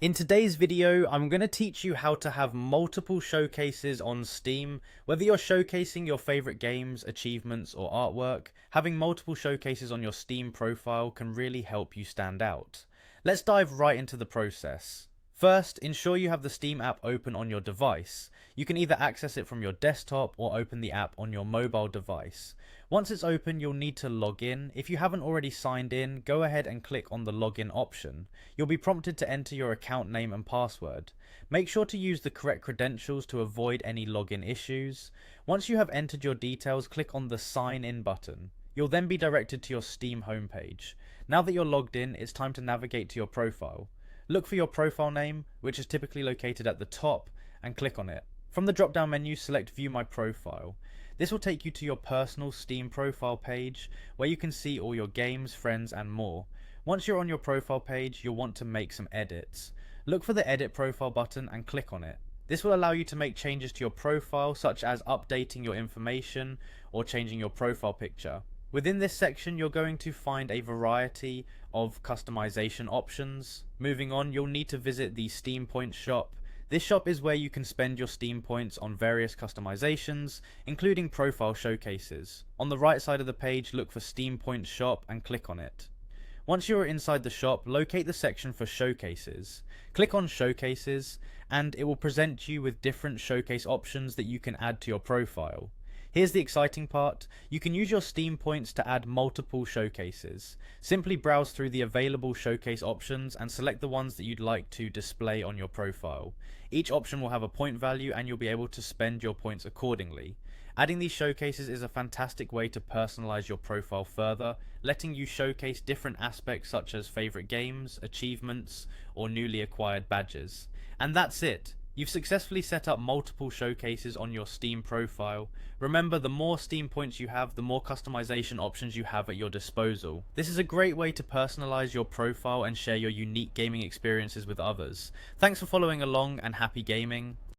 In today's video, I'm going to teach you how to have multiple showcases on Steam. Whether you're showcasing your favorite games, achievements, or artwork, having multiple showcases on your Steam profile can really help you stand out. Let's dive right into the process. First, ensure you have the Steam app open on your device. You can either access it from your desktop or open the app on your mobile device. Once it's open, you'll need to log in. If you haven't already signed in, go ahead and click on the login option. You'll be prompted to enter your account name and password. Make sure to use the correct credentials to avoid any login issues. Once you have entered your details, click on the sign in button. You'll then be directed to your Steam homepage. Now that you're logged in, it's time to navigate to your profile. Look for your profile name, which is typically located at the top, and click on it. From the drop-down menu, select View My Profile. This will take you to your personal Steam profile page, where you can see all your games, friends, and more. Once you're on your profile page, you'll want to make some edits. Look for the Edit Profile button and click on it. This will allow you to make changes to your profile, such as updating your information or changing your profile picture. Within this section, you're going to find a variety of customization options. Moving on, you'll need to visit the Steam Points shop. This shop is where you can spend your Steam points on various customizations, including profile showcases. On the right side of the page, look for Steam Points shop and click on it. Once you are inside the shop, locate the section for showcases. Click on showcases, and it will present you with different showcase options that you can add to your profile. Here's the exciting part. You can use your Steam points to add multiple showcases. Simply browse through the available showcase options and select the ones that you'd like to display on your profile. Each option will have a point value and you'll be able to spend your points accordingly. Adding these showcases is a fantastic way to personalize your profile further, letting you showcase different aspects such as favorite games, achievements, or newly acquired badges. And that's it. You've successfully set up multiple showcases on your Steam profile. Remember, the more Steam points you have, the more customization options you have at your disposal. This is a great way to personalize your profile and share your unique gaming experiences with others. Thanks for following along, and happy gaming.